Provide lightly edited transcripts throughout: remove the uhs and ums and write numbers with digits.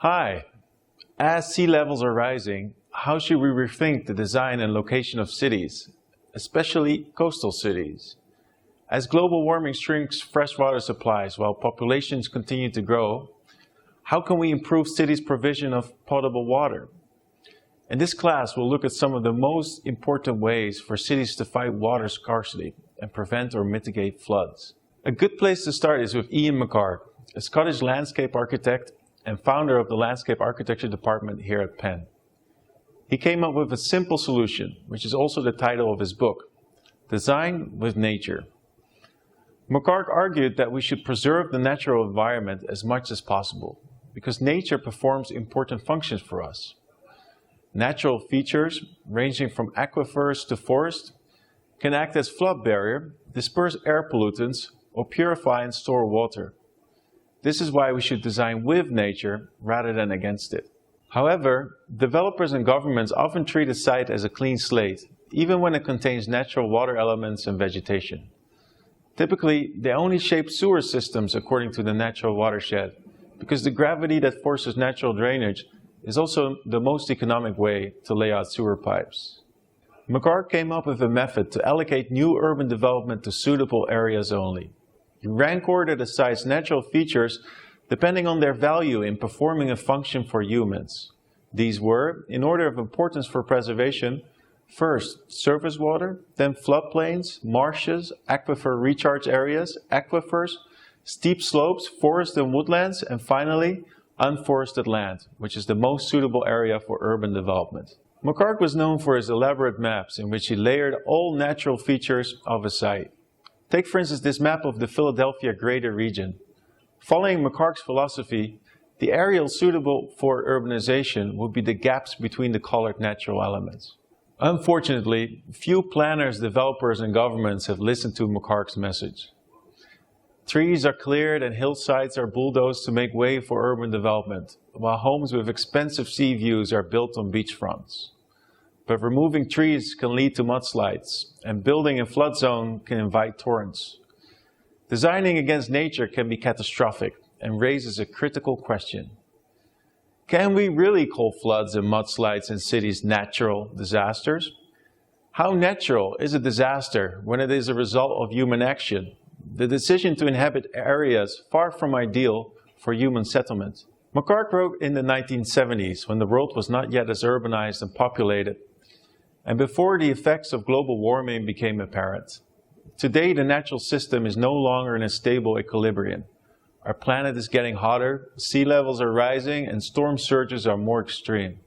Hi! As sea levels are rising, how should we rethink the design and location of cities, especially coastal cities? As global warming shrinks freshwater supplies while populations continue to grow, how can we improve cities' provision of potable water? In this class, we'll look at some of the most important ways for cities to fight water scarcity and prevent or mitigate floods. A good place to start is with Ian McHarg, a Scottish landscape architect and founder of the Landscape Architecture Department here at Penn. He came up with a simple solution, which is also the title of his book, Design with Nature. McHarg argued that we should preserve the natural environment as much as possible, because nature performs important functions for us. Natural features, ranging from aquifers to forest, can act as flood barrier, disperse air pollutants, or purify and store water. This is why we should design with nature rather than against it. However, developers and governments often treat a site as a clean slate, even when it contains natural water elements and vegetation. Typically, they only shape sewer systems according to the natural watershed, because the gravity that forces natural drainage is also the most economic way to lay out sewer pipes. McHarg came up with a method to allocate new urban development to suitable areas only. He rank ordered a site's natural features depending on their value in performing a function for humans. These were, in order of importance for preservation, first, surface water, then floodplains, marshes, aquifer recharge areas, aquifers, steep slopes, forests and woodlands, and finally, unforested land, which is the most suitable area for urban development. McHarg was known for his elaborate maps in which he layered all natural features of a site. Take, for instance, this map of the Philadelphia Greater Region. Following McHarg's philosophy, the area suitable for urbanization would be the gaps between the colored natural elements. Unfortunately, few planners, developers, and governments have listened to McHarg's message. Trees are cleared and hillsides are bulldozed to make way for urban development, while homes with expensive sea views are built on beachfronts. But removing trees can lead to mudslides, and building in flood zone can invite torrents. Designing against nature can be catastrophic and raises a critical question. Can we really call floods and mudslides in cities natural disasters? How natural is a disaster when it is a result of human action? The decision to inhabit areas far from ideal for human settlement. McHarg wrote in the 1970s, when the world was not yet as urbanized and populated, and before the effects of global warming became apparent. Today, the natural system is no longer in a stable equilibrium. Our planet is getting hotter, sea levels are rising, and storm surges are more extreme.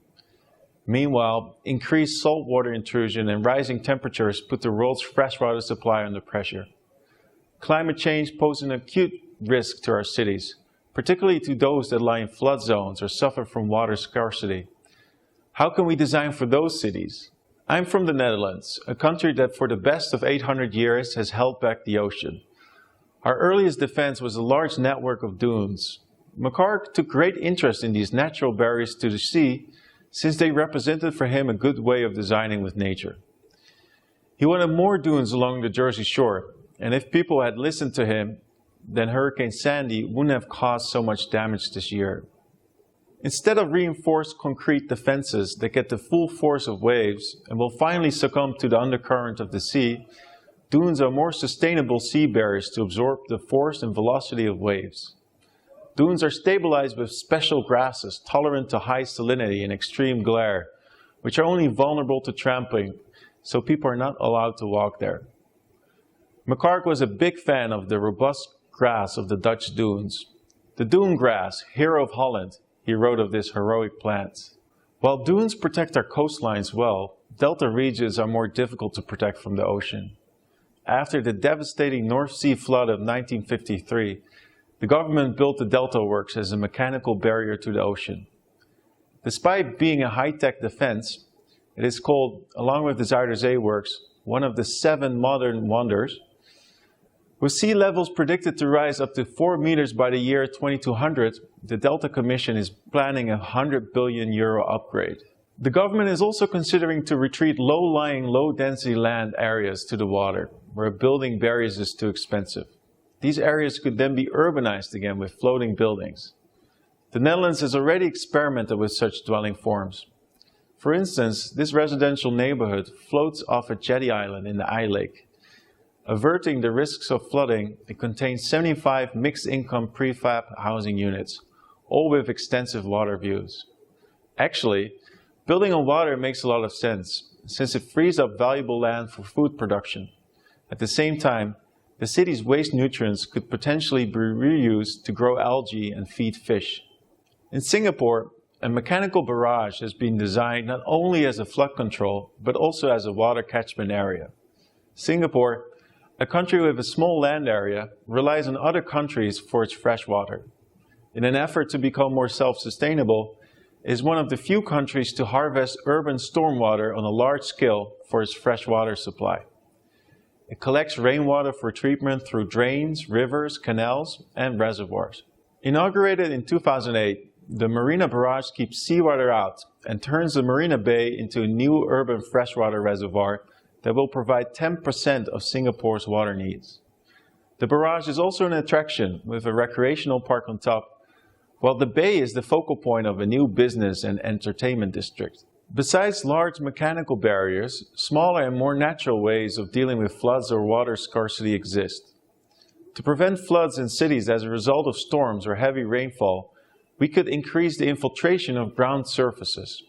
Meanwhile, increased saltwater intrusion and rising temperatures put the world's freshwater supply under pressure. Climate change poses an acute risk to our cities, particularly to those that lie in flood zones or suffer from water scarcity. How can we design for those cities? I'm from the Netherlands, a country that for the best of 800 years has held back the ocean. Our earliest defense was a large network of dunes. McHarg took great interest in these natural barriers to the sea, since they represented for him a good way of designing with nature. He wanted more dunes along the Jersey Shore, and if people had listened to him, then Hurricane Sandy wouldn't have caused so much damage this year. Instead of reinforced concrete defenses that get the full force of waves and will finally succumb to the undercurrent of the sea, dunes are more sustainable sea barriers to absorb the force and velocity of waves. Dunes are stabilized with special grasses tolerant to high salinity and extreme glare, which are only vulnerable to trampling, so people are not allowed to walk there. McHarg was a big fan of the robust grass of the Dutch dunes. The dune grass, hero of Holland, he wrote of this heroic plant. While dunes protect our coastlines well, delta regions are more difficult to protect from the ocean. After the devastating North Sea flood of 1953, the government built the delta works as a mechanical barrier to the ocean. Despite being a high-tech defense, it is called, along with the CIDADES works, one of the 7 modern wonders. With sea levels predicted to rise up to 4 meters by the year 2200, the Delta Commission is planning a €100 billion upgrade. The government is also considering to retreat low-lying, low-density land areas to the water, where building barriers is too expensive. These areas could then be urbanized again with floating buildings. The Netherlands has already experimented with such dwelling forms. For instance, this residential neighborhood floats off a jetty island in the Lake. Averting the risks of flooding, it contains 75 mixed-income prefab housing units, all with extensive water views. Actually, building on water makes a lot of sense, since it frees up valuable land for food production. At the same time, the city's waste nutrients could potentially be reused to grow algae and feed fish. In Singapore, a mechanical barrage has been designed not only as a flood control, but also as a water catchment area. Singapore, a country with a small land area, relies on other countries for its fresh water. In an effort to become more self-sustainable, it is one of the few countries to harvest urban stormwater on a large scale for its fresh water supply. It collects rainwater for treatment through drains, rivers, canals, and reservoirs. Inaugurated in 2008, the Marina Barrage keeps seawater out and turns the Marina Bay into a new urban freshwater reservoir that will provide 10% of Singapore's water needs. The barrage is also an attraction with a recreational park on top, while the bay is the focal point of a new business and entertainment district. Besides large mechanical barriers, smaller and more natural ways of dealing with floods or water scarcity exist. To prevent floods in cities as a result of storms or heavy rainfall, we could increase the infiltration of ground surfaces.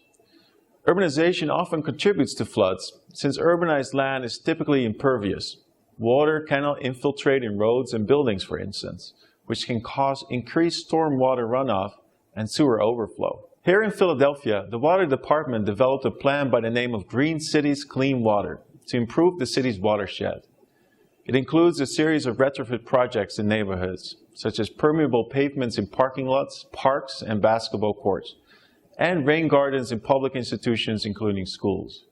Urbanization often contributes to floods, since urbanized land is typically impervious. Water cannot infiltrate in roads and buildings, for instance, which can cause increased stormwater runoff and sewer overflow. Here in Philadelphia, the Water Department developed a plan by the name of Green Cities Clean Water to improve the city's watershed. It includes a series of retrofit projects in neighborhoods, such as permeable pavements in parking lots, parks, and basketball courts, and rain gardens in public institutions, including schools.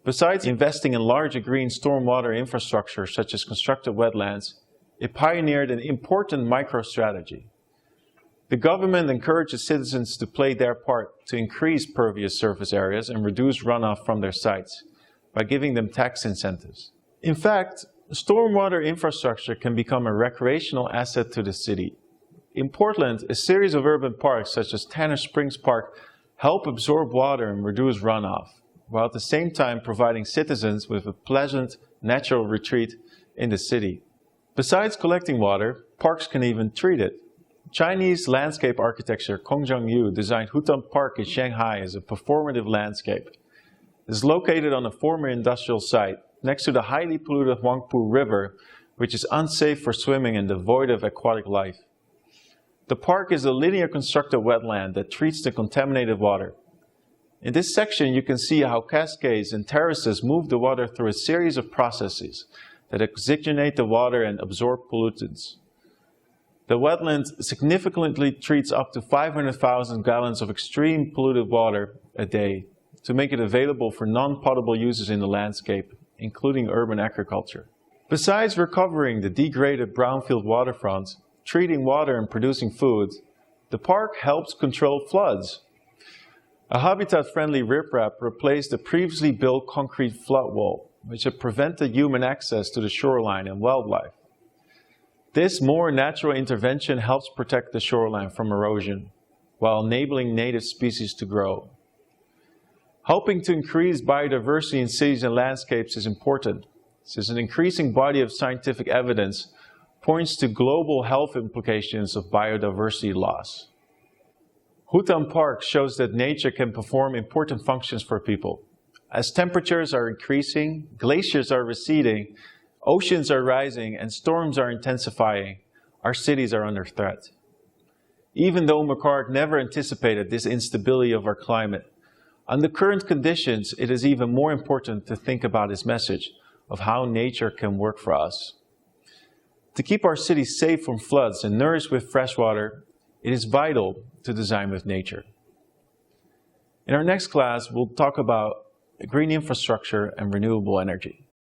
Besides investing in larger green stormwater infrastructure, such as constructed wetlands, it pioneered an important micro-strategy. The government encourages citizens to play their part to increase pervious surface areas and reduce runoff from their sites by giving them tax incentives. In fact, stormwater infrastructure can become a recreational asset to the city. In Portland, a series of urban parks such as Tanner Springs Park help absorb water and reduce runoff, while at the same time providing citizens with a pleasant, natural retreat in the city. Besides collecting water, parks can even treat it. Chinese landscape architecture Kong Zhang-yu designed Hutan Park in Shanghai as a performative landscape. It is located on a former industrial site next to the highly polluted Huangpu River, which is unsafe for swimming and devoid of aquatic life. The park is a linear constructed wetland that treats the contaminated water. In this section, you can see how cascades and terraces move the water through a series of processes that oxygenate the water and absorb pollutants. The wetland significantly treats up to 500,000 gallons of extreme polluted water a day to make it available for non-potable uses in the landscape, including urban agriculture. Besides recovering the degraded brownfield waterfront, treating water and producing food, the park helps control floods. A habitat-friendly riprap replaced the previously built concrete flood wall, which had prevented human access to the shoreline and wildlife. This more natural intervention helps protect the shoreline from erosion, while enabling native species to grow. Helping to increase biodiversity in cities and landscapes is important, since an increasing body of scientific evidence points to global health implications of biodiversity loss. Hutan Park shows that nature can perform important functions for people. As temperatures are increasing, glaciers are receding, oceans are rising, and storms are intensifying, our cities are under threat. Even though McCarthy never anticipated this instability of our climate, under current conditions, it is even more important to think about his message of how nature can work for us. To keep our cities safe from floods and nourished with fresh water, it is vital to design with nature. In our next class, we'll talk about green infrastructure and renewable energy.